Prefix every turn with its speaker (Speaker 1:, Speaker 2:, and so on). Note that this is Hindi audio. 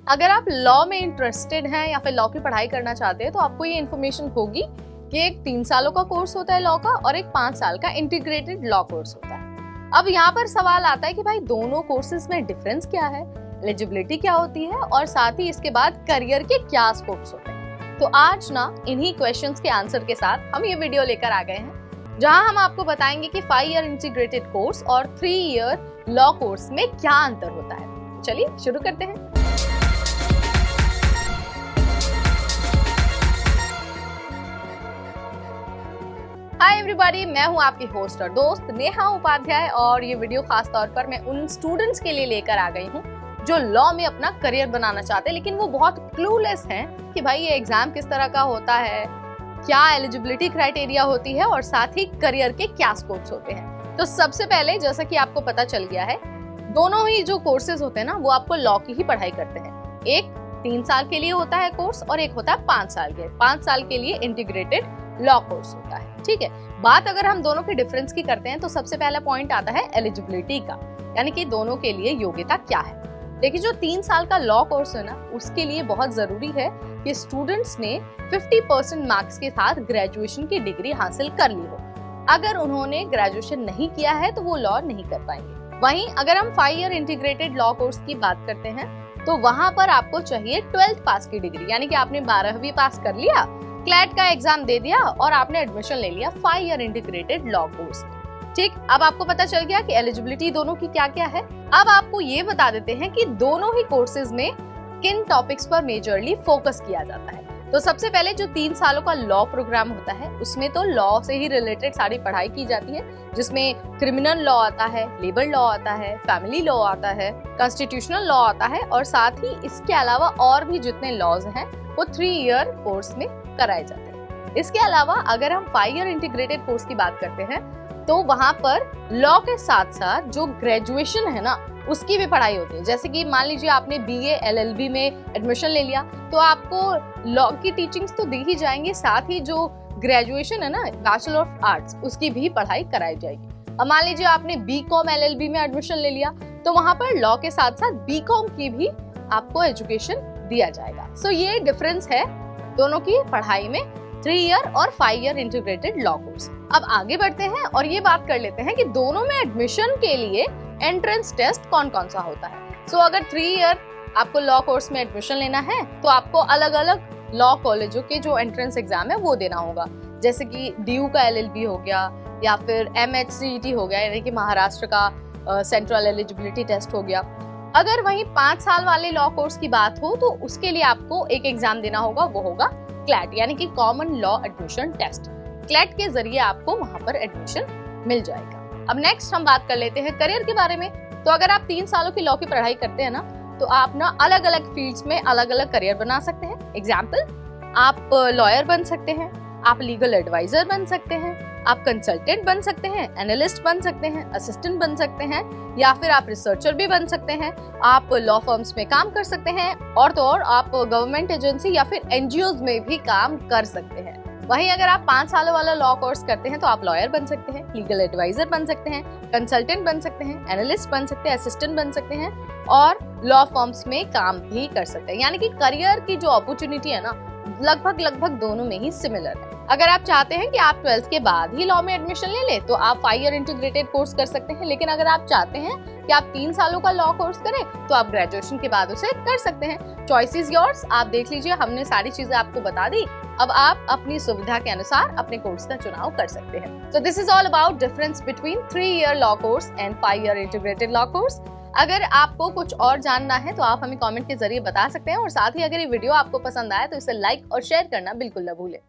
Speaker 1: अगर आप लॉ में इंटरेस्टेड हैं या फिर लॉ की पढ़ाई करना चाहते हैं तो आपको ये इन्फॉर्मेशन होगी कि एक 3 सालों का कोर्स होता है लॉ का और एक 5 साल का इंटीग्रेटेड लॉ कोर्स होता है। अब यहाँ पर सवाल आता है कि भाई दोनों कोर्सेज में डिफरेंस क्या है, एलिजिबिलिटी क्या होती है और साथ ही इसके बाद करियर के क्या स्कोप्स होते हैं। तो आज ना इन्हीं क्वेश्चंस के आंसर के साथ हम ये वीडियो लेकर आ गए हैं, जहां हम आपको बताएंगे कि 5 ईयर इंटीग्रेटेड कोर्स और 3 ईयर लॉ कोर्स में क्या अंतर होता है। चलिए शुरू करते हैं। हाय एवरीबॉडी, मैं हूं आपकी होस्ट और दोस्त नेहा उपाध्याय और ये वीडियो खास तौर पर मैं उन स्टूडेंट्स के लिए लेकर आ गई हूं जो लॉ में अपना करियर बनाना चाहते हैं, लेकिन वो बहुत क्लूलेस हैं कि भाई ये एग्जाम किस तरह का होता है, क्या एलिजिबिलिटी क्राइटेरिया होती है और साथ ही करियर के क्या स्कोप्स होते हैं। तो सबसे पहले जैसा कि आपको पता चल गया है, दोनों ही जो कोर्सेज होते हैं ना वो आपको लॉ की ही पढ़ाई करते हैं। एक 3 साल के लिए होता है कोर्स और एक होता है 5 साल के। 5 साल के लिए इंटीग्रेटेड लॉ कोर्स होता है। ठीक है, बात अगर हम दोनों के डिफरेंस की करते हैं तो सबसे पहला पॉइंट आता है एलिजिबिलिटी का, यानी कि दोनों के लिए योग्यता क्या है। देखिए, जो 3 साल का लॉ कोर्स है ना उसके लिए बहुत जरूरी है कि स्टूडेंट्स ने 50% मार्क्स के साथ ग्रेजुएशन की डिग्री हासिल कर ली हो। अगर उन्होंने ग्रेजुएशन नहीं किया है तो वो लॉ नहीं कर पाएंगे। वहीं अगर हम 5 ईयर इंटीग्रेटेड लॉ कोर्स की बात करते हैं तो वहां पर आपको चाहिए 12th पास की डिग्री, यानी कि आपने 12वीं पास कर लिया, क्लैट का एग्जाम दे दिया और आपने एडमिशन ले लिया 5 ईयर इंटीग्रेटेड लॉ कोर्स। ठीक, अब आपको पता चल गया कि एलिजिबिलिटी दोनों की क्या क्या है। अब आपको ये बता देते हैं कि दोनों ही कोर्सेज में किन टॉपिक्स पर मेजरली फोकस किया जाता है। तो सबसे पहले जो 3 सालों का लॉ प्रोग्राम होता है उसमें तो लॉ से ही रिलेटेड सारी पढ़ाई की जाती है, जिसमें क्रिमिनल लॉ आता है, लेबर लॉ आता है, फैमिली लॉ आता है, कॉन्स्टिट्यूशनल लॉ आता है और साथ ही इसके अलावा और भी जितने लॉज हैं वो 3 ईयर कोर्स में कराए जाते हैं। इसके अलावा अगर हम 5 ईयर इंटीग्रेटेड कोर्स की बात करते हैं तो वहां पर लॉ के साथ साथ जो ग्रेजुएशन है ना उसकी भी पढ़ाई होती है। जैसे कि मान लीजिए आपने BA LLB में एडमिशन ले लिया तो आपको लॉ की टीचिंग्स तो दी ही जाएंगी, साथ ही जो ग्रेजुएशन है ना बैचलर ऑफ आर्ट्स उसकी भी पढ़ाई कराई जाएगी। अब मान लीजिए आपने BCom LLB में एडमिशन ले लिया तो वहां पर लॉ के साथ साथ BCom की भी आपको एजुकेशन दिया जाएगा। सो ये डिफरेंस है दोनों की पढ़ाई में, 3 ईयर और 5 ईयर इंटीग्रेटेड लॉ कोर्स। अब आगे बढ़ते हैं और ये बात कर लेते हैं कि दोनों में एडमिशन के लिए एंट्रेंस टेस्ट कौन कौन सा होता है। सो अगर 3 ईयर आपको लॉ कोर्स में एडमिशन लेना है तो आपको अलग अलग लॉ कॉलेजों के जो एंट्रेंस एग्जाम है वो देना होगा। जैसे कि DU का LLB हो गया या फिर MHCET हो गया, यानी कि महाराष्ट्र का सेंट्रल एलिजिबिलिटी टेस्ट हो गया। अगर वहीं 5 साल वाले लॉ कोर्स की बात हो तो उसके लिए आपको एक एग्जाम देना होगा, वो होगा क्लैट, यानी कि common law admission test. CLAT के जरिए आपको वहां पर एडमिशन मिल जाएगा। अब नेक्स्ट हम बात कर लेते हैं करियर के बारे में। तो अगर आप 3 सालों की लॉ की पढ़ाई करते हैं ना तो आप ना अलग अलग फील्ड्स में अलग अलग करियर बना सकते हैं। एग्जाम्पल, आप लॉयर बन सकते हैं, आप लीगल एडवाइजर बन सकते हैं, आप कंसल्टेंट बन सकते हैं, एनालिस्ट बन सकते हैं, असिस्टेंट बन सकते हैं या फिर आप रिसर्चर भी बन सकते हैं। आप लॉ फर्म्स में काम कर सकते हैं और तो और आप गवर्नमेंट एजेंसी या फिर NGOs में भी काम कर सकते हैं। वहीं अगर आप 5 सालों वाला लॉ कोर्स करते हैं तो आप लॉयर बन सकते हैं, लीगल एडवाइजर बन सकते हैं, कंसल्टेंट बन सकते हैं, एनालिस्ट बन सकते हैं, असिस्टेंट बन सकते हैं और लॉ फर्म्स में काम भी कर सकते हैं। यानी कि करियर की जो अपॉर्चुनिटी है ना लगभग दोनों में ही सिमिलर है। अगर आप चाहते हैं कि आप 12th के बाद ही लॉ में एडमिशन ले ले तो आप 5 ईयर इंटीग्रेटेड कोर्स कर सकते हैं, लेकिन अगर आप चाहते हैं कि आप 3 सालों का लॉ कोर्स करें तो आप ग्रेजुएशन के बाद उसे कर सकते हैं। Choice is yours. आप देख लीजिए, हमने सारी चीजें आपको बता दी। अब आप अपनी सुविधा के अनुसार अपने कोर्स का चुनाव कर सकते हैं। So this is all about difference between 3 year law course and 5 year integrated law course. अगर आपको कुछ और जानना है तो आप हमें कमेंट के जरिए बता सकते हैं और साथ ही अगर ये वीडियो आपको पसंद आया तो इसे लाइक और शेयर करना बिल्कुल न भूलें।